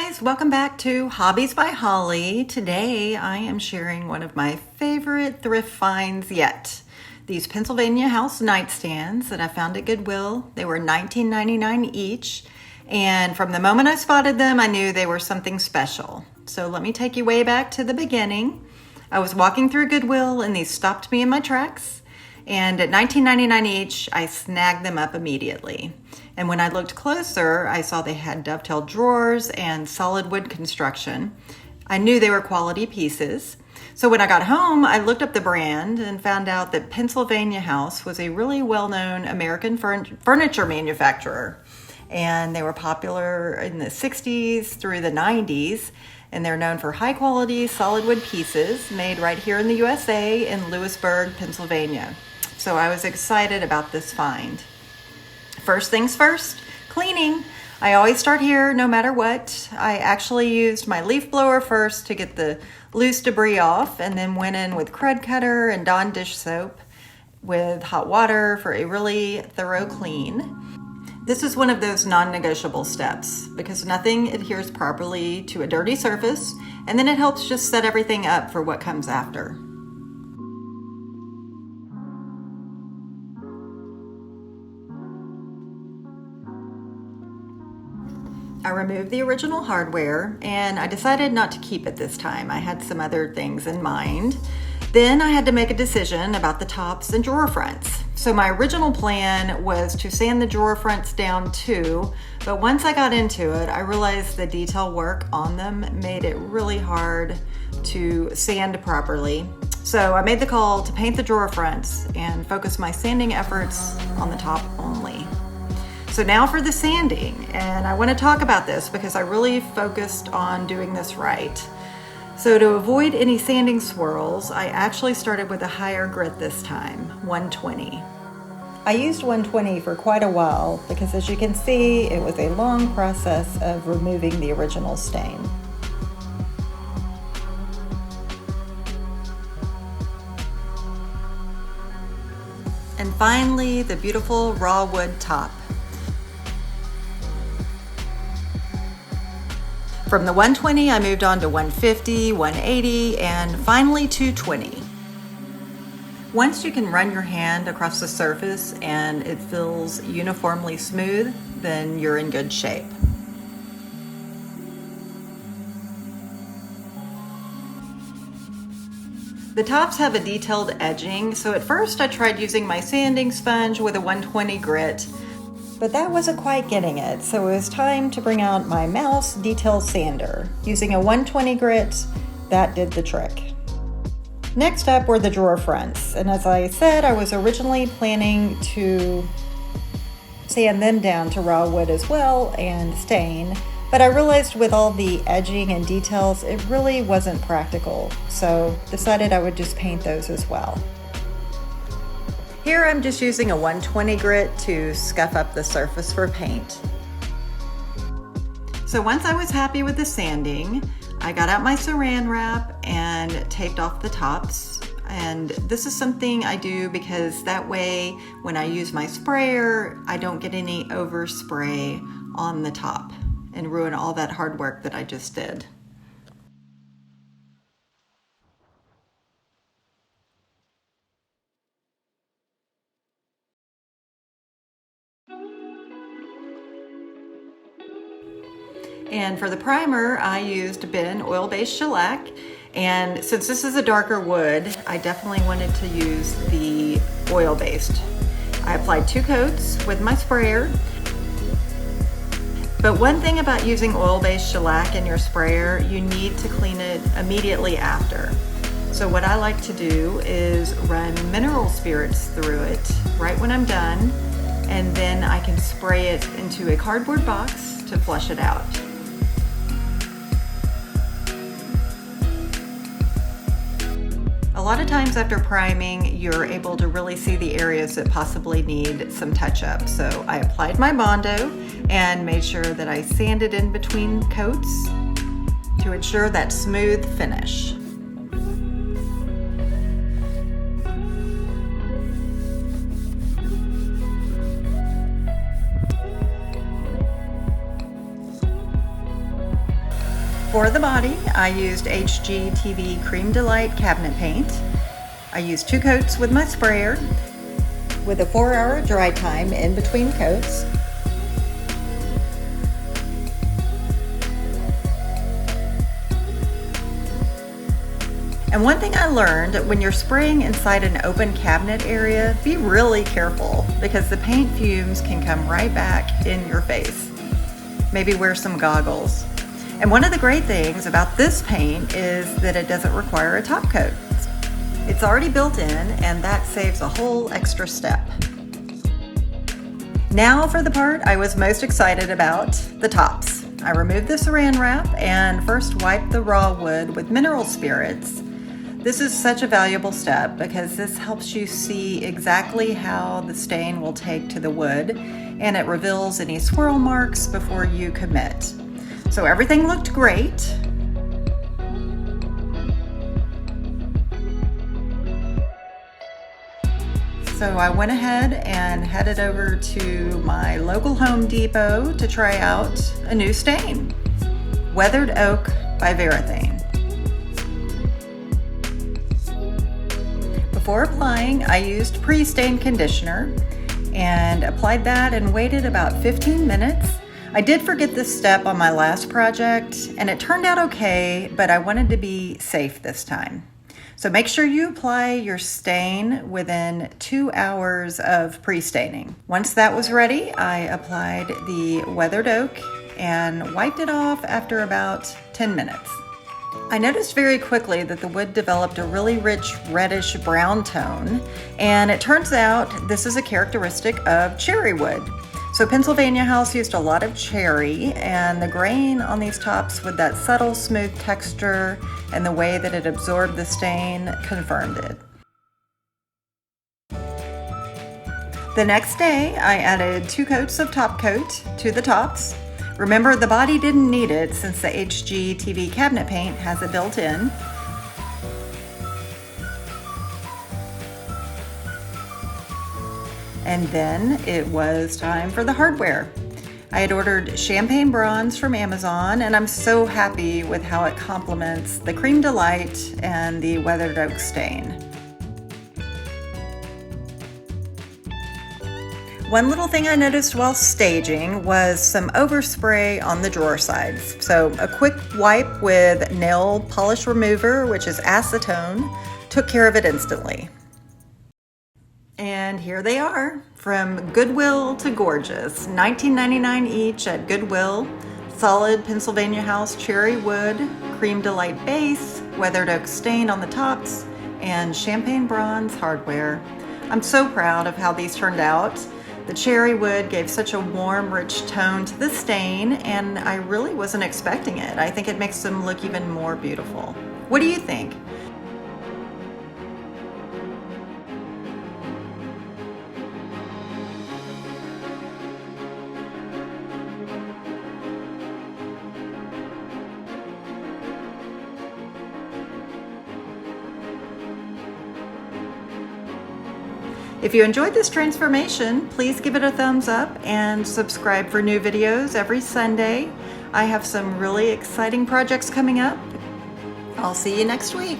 guys, welcome back to Hobbies by Holly. Today I am sharing one of my favorite thrift finds yet. These Pennsylvania house nightstands that I found at Goodwill. They were $19.99 each, and from the moment I spotted them I knew they were something special. So let me take you way back to the beginning. I was walking through Goodwill and these stopped me in my tracks, and at $19.99 each I snagged them up immediately. And when I looked closer, I saw they had dovetail drawers and solid wood construction. I knew they were quality pieces. So when I got home, I looked up the brand and found out that Pennsylvania House was a really well-known American furniture manufacturer. And they were popular in the 60s through the 90s. And they're known for high-quality solid wood pieces made right here in the USA in Lewisburg, Pennsylvania. So I was excited about this find. First things first, cleaning. I always start here no matter what. I actually used my leaf blower first to get the loose debris off, and then went in with Krud Kutter and Dawn dish soap with hot water for a really thorough clean. This is one of those non-negotiable steps because nothing adheres properly to a dirty surface, and then it helps just set everything up for what comes after. I removed the original hardware and I decided not to keep it this time. I had some other things in mind. Then I had to make a decision about the tops and drawer fronts. So my original plan was to sand the drawer fronts down too, but once I got into it, I realized the detail work on them made it really hard to sand properly. So I made the call to paint the drawer fronts and focus my sanding efforts on the top only. So now for the sanding, and I want to talk about this because I really focused on doing this right. So to avoid any sanding swirls, I actually started with a higher grit this time, 120. I used 120 for quite a while because, as you can see, it was a long process of removing the original stain. And finally, the beautiful raw wood top. From the 120, I moved on to 150, 180, and finally 220. Once you can run your hand across the surface and it feels uniformly smooth, then you're in good shape. The tops have a detailed edging, so at first I tried using my sanding sponge with a 120 grit, but that wasn't quite getting it, so it was time to bring out my mouse detail sander. Using a 120 grit, that did the trick. Next up were the drawer fronts, and as I said, I was originally planning to sand them down to raw wood as well and stain, but I realized with all the edging and details, it really wasn't practical, so decided I would just paint those as well. Here I'm just using a 120 grit to scuff up the surface for paint. So once I was happy with the sanding, I got out my saran wrap and taped off the tops. And this is something I do because that way when I use my sprayer, I don't get any overspray on the top and ruin all that hard work that I just did. And for the primer, I used Ben oil-based shellac. And since this is a darker wood, I definitely wanted to use the oil-based. I applied 2 coats with my sprayer. But one thing about using oil-based shellac in your sprayer, you need to clean it immediately after. So what I like to do is run mineral spirits through it right when I'm done, and then I can spray it into a cardboard box to flush it out. A lot of times after priming, you're able to really see the areas that possibly need some touch-up. So I applied my Bondo and made sure that I sanded in between coats to ensure that smooth finish. For the body, I used HGTV Cream Delight cabinet paint. I used 2 coats with my sprayer, with a 4-hour dry time in between coats. And one thing I learned, when you're spraying inside an open cabinet area, be really careful because the paint fumes can come right back in your face. Maybe wear some goggles. And one of the great things about this paint is that it doesn't require a top coat. It's already built in, and that saves a whole extra step. Now for the part I was most excited about, the tops. I removed the saran wrap and first wiped the raw wood with mineral spirits. This is such a valuable step because this helps you see exactly how the stain will take to the wood, and it reveals any swirl marks before you commit. So everything looked great. So I went ahead and headed over to my local Home Depot to try out a new stain, Weathered Oak by Varathane. Before applying, I used pre-stain conditioner and applied that and waited about 15 minutes. I did forget this step on my last project and it turned out okay, but I wanted to be safe this time. So make sure you apply your stain within 2 hours of pre-staining. Once that was ready, I applied the Weathered Oak and wiped it off after about 10 minutes. I noticed very quickly that the wood developed a really rich reddish brown tone, and it turns out this is a characteristic of cherry wood. So Pennsylvania House used a lot of cherry, and the grain on these tops with that subtle smooth texture and the way that it absorbed the stain confirmed it. The next day, I added 2 coats of top coat to the tops. Remember, the body didn't need it since the HGTV cabinet paint has it built in. And then it was time for the hardware. I had ordered champagne bronze from Amazon, and I'm so happy with how it complements the Cream Delight and the Weathered Oak stain. One little thing I noticed while staging was some overspray on the drawer sides. So a quick wipe with nail polish remover, which is acetone, took care of it instantly. And here they are, from Goodwill to gorgeous. $19.99 each at Goodwill. Solid Pennsylvania House cherry wood, Cream Delight base, Weathered Oak stain on the tops, and champagne bronze hardware. I'm so proud of how these turned out. The cherry wood gave such a warm, rich tone to the stain, and I really wasn't expecting it. I think it makes them look even more beautiful. What do you think? If you enjoyed this transformation, please give it a thumbs up and subscribe for new videos every Sunday. I have some really exciting projects coming up. I'll see you next week.